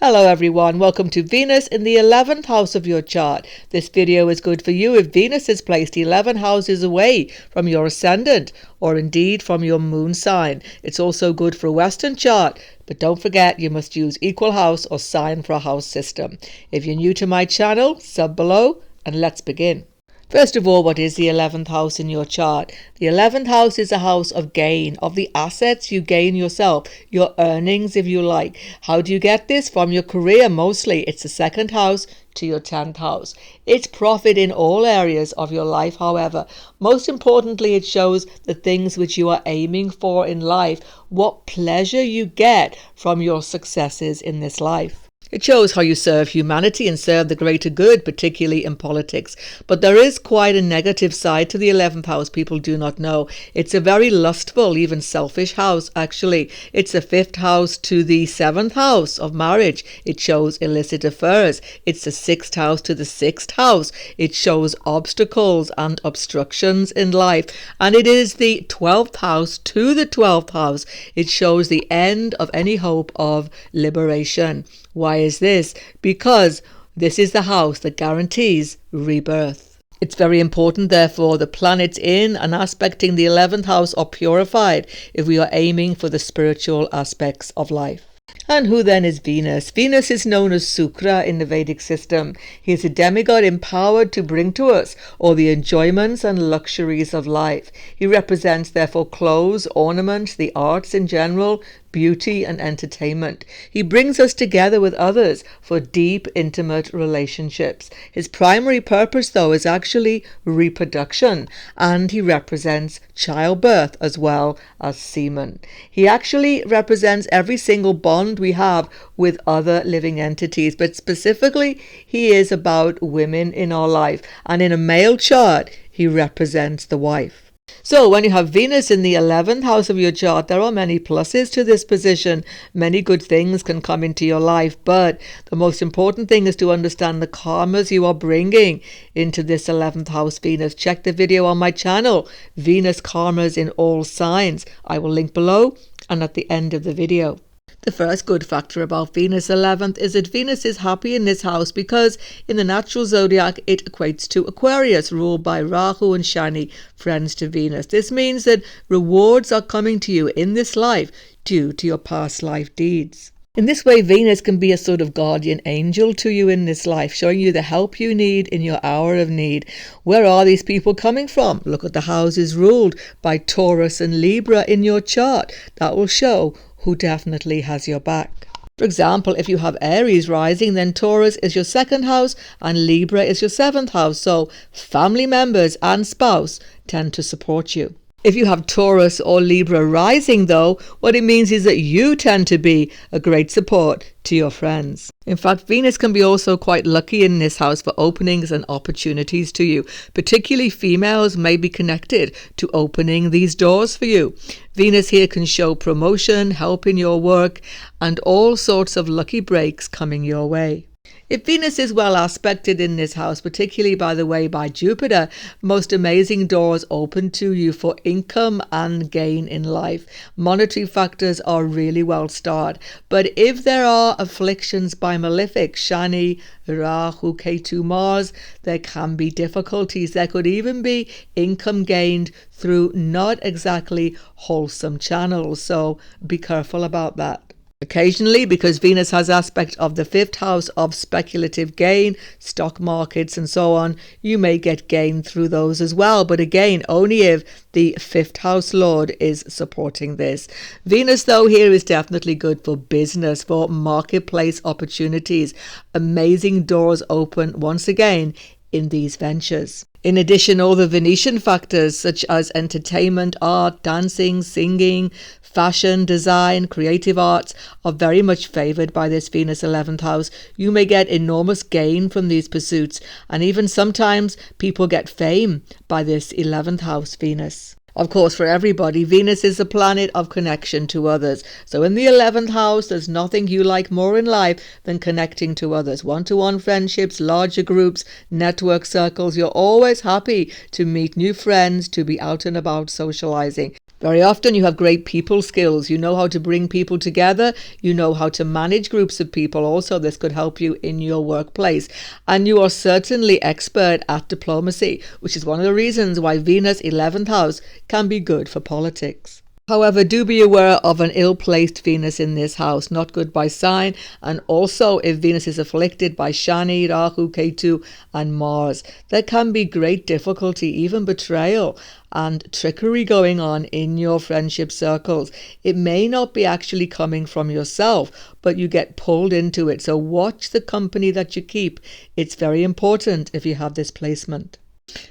Hello everyone, welcome to Venus in the 11th house of your chart. This video is good for you if Venus is placed 11 houses away from your ascendant or indeed from your moon sign. It's also good for a Western chart, but don't forget you must use equal house or sign for a house system. If you're new to my channel, sub below and let's begin. First of all, what is the 11th house in your chart? The 11th house is a house of gain, of the assets you gain yourself, your earnings if you like. How do you get this? From your career mostly. It's the second house to your 10th house. It's profit in all areas of your life, however. Most importantly, it shows the things which you are aiming for in life, what pleasure you get from your successes in this life. It shows how you serve humanity and serve the greater good, particularly in politics. But there is quite a negative side to the 11th house people do not know. It's a very lustful, even selfish house, actually. It's the 5th house to the 7th house of marriage. It shows illicit affairs. It's the 6th house to the 6th house. It shows obstacles and obstructions in life. And it is the 12th house to the 12th house. It shows the end of any hope of liberation. Why is this? Because this is the house that guarantees rebirth. It's very important, therefore, the planets in and aspecting the 11th house are purified if we are aiming for the spiritual aspects of life. And who then is Venus? Venus is known as Sukra in the Vedic system. He is a demigod empowered to bring to us all the enjoyments and luxuries of life. He represents, therefore, clothes, ornaments, the arts in general, beauty and entertainment. He brings us together with others for deep, intimate relationships. His primary purpose, though, is actually reproduction, and he represents childbirth as well as semen. He actually represents every single bond we have with other living entities, but specifically he is about women in our life, and in a male chart he represents the wife. So when you have Venus in the 11th house of your chart, there are many pluses to this position. Many good things can come into your life, but the most important thing is to understand the karmas you are bringing into this 11th house Venus. Check the video on my channel, Venus Karmas in All Signs. I will link below and at the end of the video. The first good factor about Venus 11th is that Venus is happy in this house because in the natural zodiac it equates to Aquarius, ruled by Rahu and Shani, friends to Venus. This means that rewards are coming to you in this life due to your past life deeds. In this way, Venus can be a sort of guardian angel to you in this life, showing you the help you need in your hour of need. Where are these people coming from? Look at the houses ruled by Taurus and Libra in your chart. That will show who definitely has your back. For example, if you have Aries rising, then Taurus is your 2nd house and Libra is your 7th house. So family members and spouse tend to support you. If you have Taurus or Libra rising, though, what it means is that you tend to be a great support to your friends. In fact, Venus can be also quite lucky in this house for openings and opportunities to you. Particularly females may be connected to opening these doors for you. Venus here can show promotion, help in your work, and all sorts of lucky breaks coming your way. If Venus is well aspected in this house, particularly by the way by Jupiter, most amazing doors open to you for income and gain in life. Monetary factors are really well starred. But if there are afflictions by malefic, Shani, Rahu, Ketu, Mars, there can be difficulties. There could even be income gained through not exactly wholesome channels. So be careful about that. Occasionally, because Venus has aspect of the 5th house of speculative gain, stock markets and so on, you may get gain through those as well. But again, only if the 5th house lord is supporting this. Venus, though, here is definitely good for business, for marketplace opportunities. Amazing doors open once again in these ventures. In addition, all the Venetian factors such as entertainment, art, dancing, singing, fashion, design, creative arts are very much favoured by this Venus 11th house. You may get enormous gain from these pursuits, and even sometimes people get fame by this 11th house Venus. Of course, for everybody, Venus is a planet of connection to others. So in the 11th house, there's nothing you like more in life than connecting to others. One-to-one friendships, larger groups, network circles. You're always happy to meet new friends, to be out and about socializing. Very often you have great people skills. You know how to bring people together. You know how to manage groups of people. Also, this could help you in your workplace. And you are certainly expert at diplomacy, which is one of the reasons why Venus 11th house can be good for politics. However, do be aware of an ill-placed Venus in this house, not good by sign, and also if Venus is afflicted by Shani, Rahu, Ketu and Mars. There can be great difficulty, even betrayal and trickery going on in your friendship circles. It may not be actually coming from yourself, but you get pulled into it. So watch the company that you keep. It's very important if you have this placement.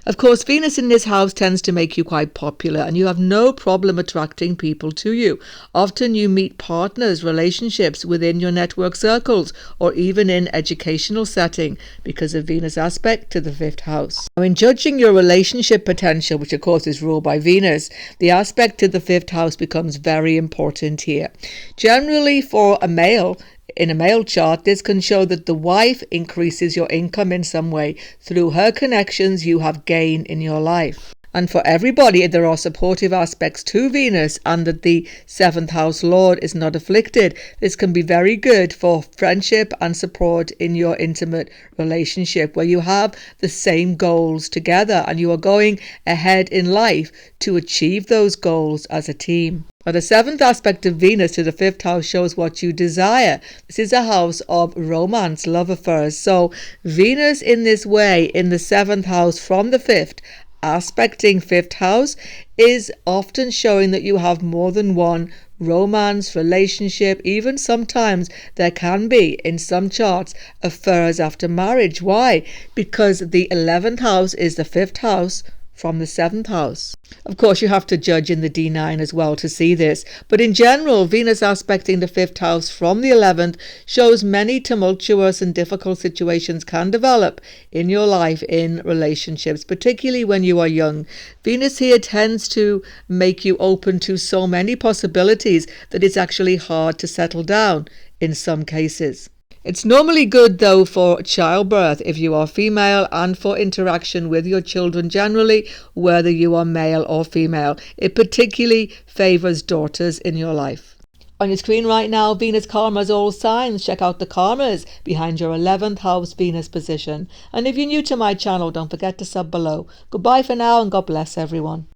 Of course, Venus in this house tends to make you quite popular and you have no problem attracting people to you. Often you meet partners, relationships within your network circles or even in educational setting because of Venus aspect to the 5th house. Now, in judging your relationship potential, which of course is ruled by Venus, the aspect to the 5th house becomes very important here. Generally for a male, in a male chart, this can show that the wife increases your income in some way. Through her connections, you have gain in your life. And for everybody, there are supportive aspects to Venus and that the 7th house lord is not afflicted. This can be very good for friendship and support in your intimate relationship where you have the same goals together and you are going ahead in life to achieve those goals as a team. Now, the 7th aspect of Venus to the 5th house shows what you desire. This is a house of romance, love affairs. So Venus in this way in the 7th house from the 5th, aspecting 5th house, is often showing that you have more than one romance, relationship. Even sometimes there can be, in some charts, affairs after marriage. Why? Because the 11th house is the 5th house from the 7th house. Of course, you have to judge in the D9 as well to see this, but in general, Venus aspecting the 5th house from the 11th shows many tumultuous and difficult situations can develop in your life in relationships, particularly when you are young. Venus here tends to make you open to so many possibilities that it's actually hard to settle down in some cases. It's normally good though for childbirth if you are female and for interaction with your children generally, whether you are male or female. It particularly favours daughters in your life. On your screen right now, Venus karmas all signs. Check out the karmas behind your 11th house Venus position. And if you're new to my channel, don't forget to sub below. Goodbye for now and God bless everyone.